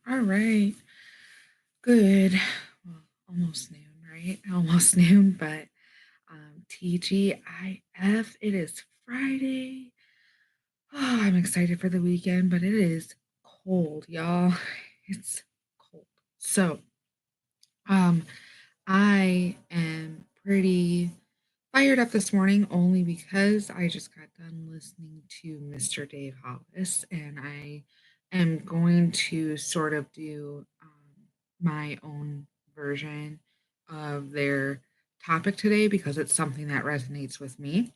All right. Good. Well, almost noon, right? Almost noon, but TGIF, it is Friday. Oh, I'm excited for the weekend, but it is cold, y'all. It's cold. So, um, I am pretty fired up this morning only because I just got done listening to Mr. Dave Hollis, and I am going to sort of do my own version of their topic today because it's something that resonates with me.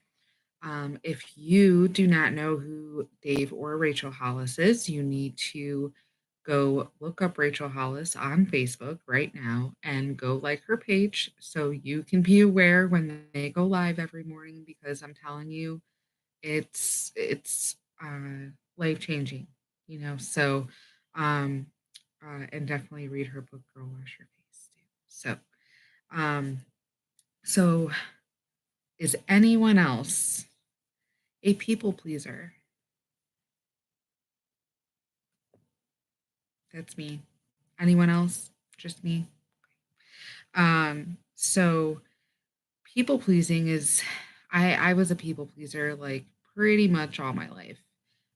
If you do not know who Dave or Rachel Hollis is, you need to go look up Rachel Hollis on Facebook right now and go like her page so you can be aware when they go live every morning because I'm telling you, it's life changing, you know. So, um, and definitely read her book, Girl Wash Your Face too. Um, so is anyone else a people pleaser? That's me. Anyone else? Just me. So people pleasing is I was a people pleaser like pretty much all my life.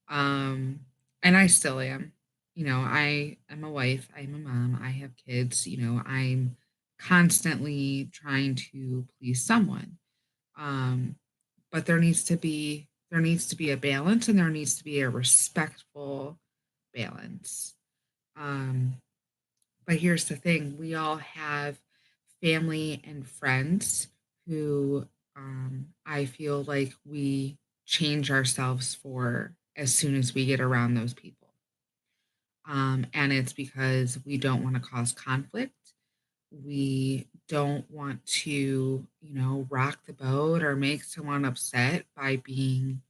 Um and I still am. You know, I am a wife, I'm a mom, I have kids, you know, I'm constantly trying to please someone. Um but there needs to be a balance and there needs to be a respectful balance. Um but here's the thing, we all have family and friends who I feel like we change ourselves for as soon as we get around those people. And it's because we don't want to cause conflict. We don't want to, rock the boat or make someone upset by being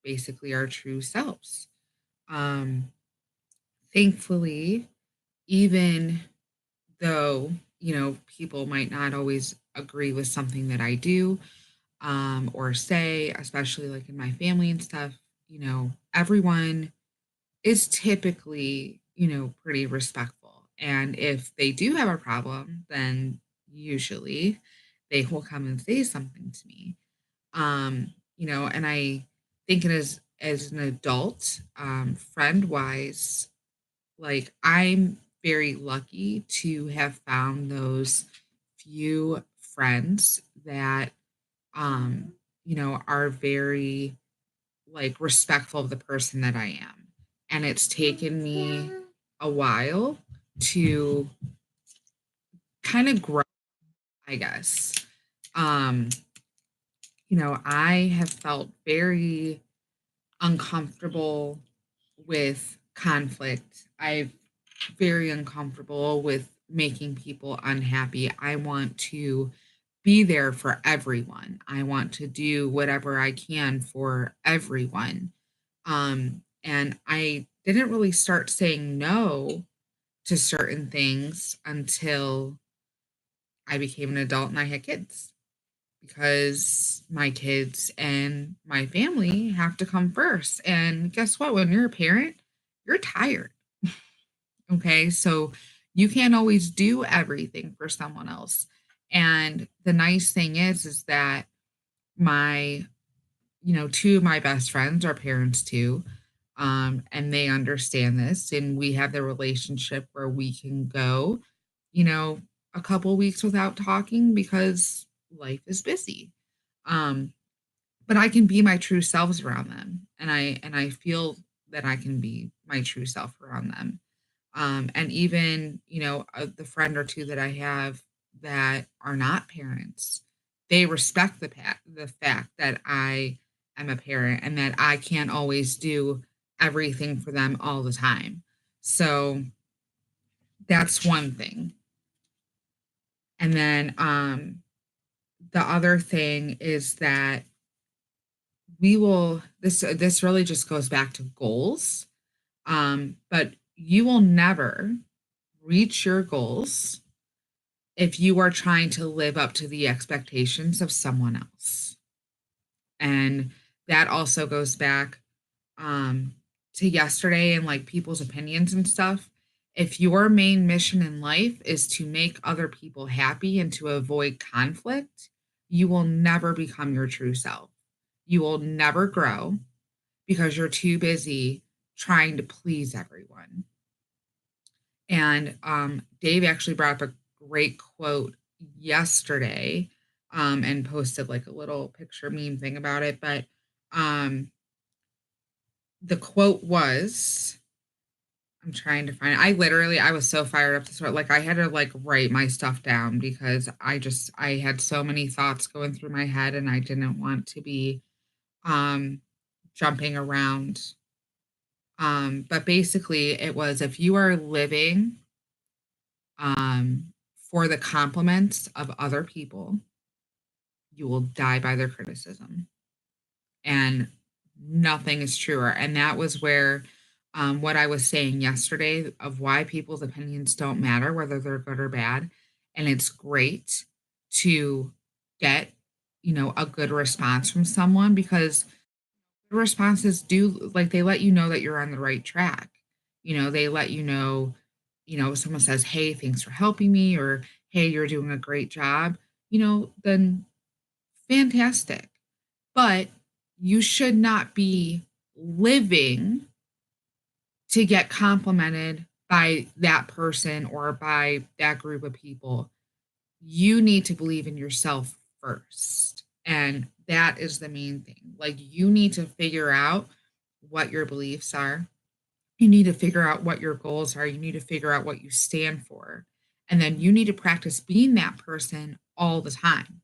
basically our true selves. Um, Thankfully, even though, people might not always agree with something that I do or say, especially like in my family and stuff, everyone is typically, pretty respectful. And if they do have a problem, then usually they will come and say something to me. And I think it is as an adult, friend wise, like, I'm very lucky to have found those few friends that, um, are very, like, respectful of the person that I am. And it's taken me a while to kind of grow, I guess. Um, I have felt very uncomfortable with conflict. I've very uncomfortable with making people unhappy. I want to be there for everyone. I want to do whatever I can for everyone. And I didn't really start saying no to certain things until I became an adult and I had kids because my kids and my family have to come first. And guess what? When you're a parent, you're tired. Okay. So you can't always do everything for someone else. And the nice thing is that my, two of my best friends are parents too. And they understand this. And we have the relationship where we can go, you know, a couple weeks without talking because life is busy. Um, but I can be my true selves around them. And I feel that I can be my true self around them. And even, the friend or two that I have that are not parents, they respect the fact that I am a parent and that I can't always do everything for them all the time. So that's one thing. And then the other thing is that this really just goes back to goals. But you will never reach your goals if you are trying to live up to the expectations of someone else. And that also goes back um, to yesterday and like people's opinions and stuff. If your main mission in life is to make other people happy and to avoid conflict, you will never become your true self. You will never grow because you're too busy trying to please everyone. And Dave actually brought up a great quote yesterday, and posted like a little picture meme thing about it. But um, the quote was, I'm trying to find it. I was so fired up to start. Like I had to like write my stuff down because I had so many thoughts going through my head and I didn't want to be um jumping around. But basically it was, if you are living for the compliments of other people, you will die by their criticism. And nothing is truer. And that was where what I was saying yesterday of why people's opinions don't matter, whether they're good or bad. And it's great to get, a good response from someone because the responses do, like, they let you know that you're on the right track. They let you know, someone says, "Hey, thanks for helping me," or "Hey, you're doing a great job," then fantastic. But you should not be living to get complimented by that person or by that group of people. You need to believe in yourself first. And that is the main thing. Like, you need to figure out what your beliefs are. You need to figure out what your goals are. You need to figure out what you stand for. And then you need to practice being that person all the time.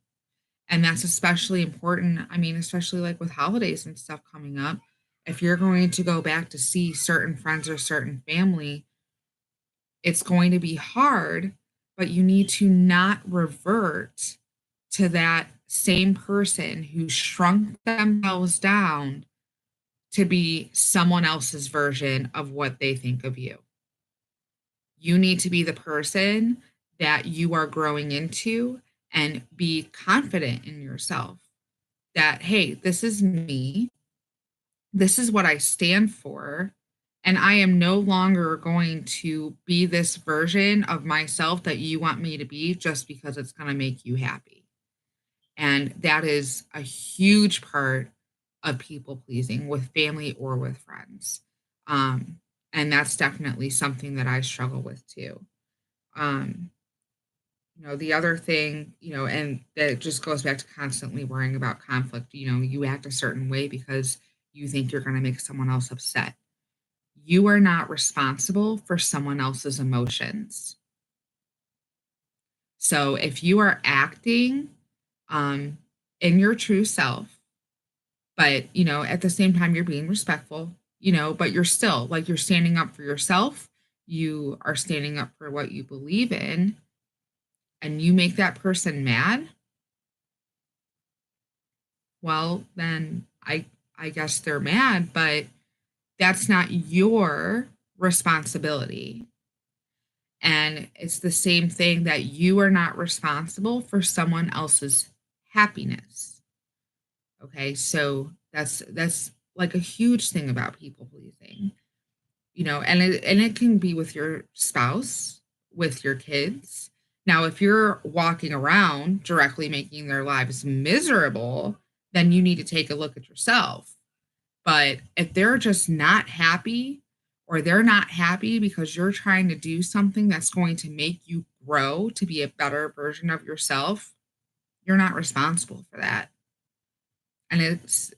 And that's especially important. I mean, especially like with holidays and stuff coming up. If you're going to go back to see certain friends or certain family, it's going to be hard, but you need to not revert to that same person who shrunk themselves down to be someone else's version of what they think of you. You need to be the person that you are growing into and be confident in yourself that, hey, this is me. This is what I stand for. And I am no longer going to be this version of myself that you want me to be just because it's going to make you happy. And that is a huge part of people pleasing with family or with friends. Um, and that's definitely something that I struggle with too. Um, the other thing, and that just goes back to constantly worrying about conflict. You act a certain way because you think you're going to make someone else upset. You are not responsible for someone else's emotions. So if you are acting um, in your true self, but at the same time you're being respectful, but you're still like you're standing up for yourself, you are standing up for what you believe in, and you make that person mad, well, then I guess they're mad, but that's not your responsibility. And it's the same thing that you are not responsible for someone else's happiness. Okay? So that's like a huge thing about people pleasing. And it can be with your spouse, with your kids. Now, if you're walking around directly making their lives miserable, then you need to take a look at yourself. But if they're just not happy, or they're not happy because you're trying to do something that's going to make you grow to be a better version of yourself, you're not responsible for that. And it's,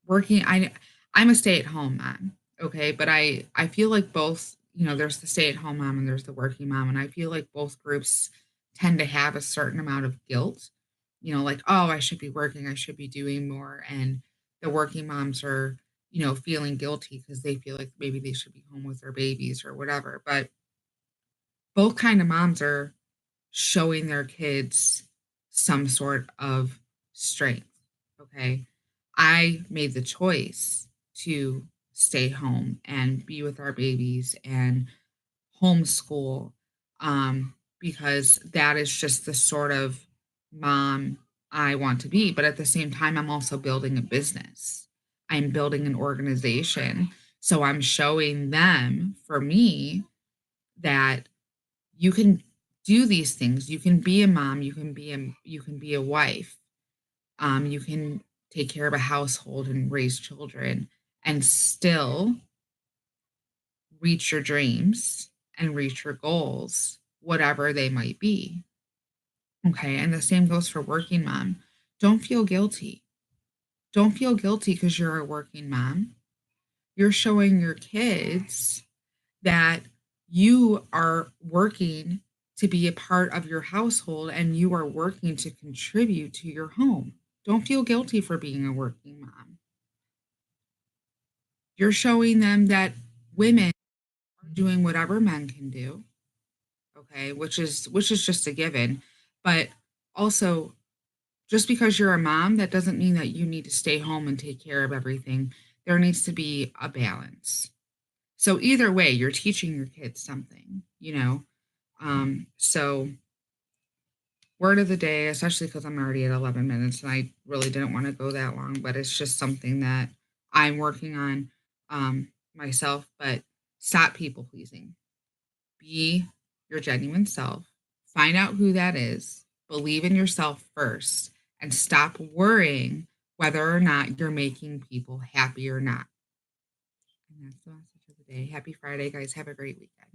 working I'm a stay-at-home mom, okay? But I feel like both, there's the stay-at-home mom and there's the working mom, and I feel like both groups tend to have a certain amount of guilt. Like, "Oh, I should be working, I should be doing more," and the working moms are, feeling guilty because they feel like maybe they should be home with their babies or whatever, but both kind of moms are showing their kids some sort of strength, okay? I made the choice to stay home and be with our babies and homeschool, because that is just the sort of mom I want to be. But at the same time, I'm also building a business. I'm building an organization. So I'm showing them, for me, that you can do these things. You can be a mom, you can be a wife. You can take care of a household and raise children and still reach your dreams and reach your goals, whatever they might be. Okay. And the same goes for working mom. Don't feel guilty. Don't feel guilty because you're a working mom. You're showing your kids that you are working to be a part of your household and you are working to contribute to your home. Don't feel guilty for being a working mom. You're showing them that women are doing whatever men can do, okay, which is just a given. But also, just because you're a mom, that doesn't mean that you need to stay home and take care of everything. There needs to be a balance. So either way, you're teaching your kids something, you know. So word of the day, especially because I'm already at 11 minutes and I really didn't want to go that long, but it's just something that I'm working on myself. But stop people pleasing. Be your genuine self. Find out who that is. Believe in yourself first and stop worrying whether or not you're making people happy or not. And that's the message of the day. Happy Friday, guys. Have a great weekend.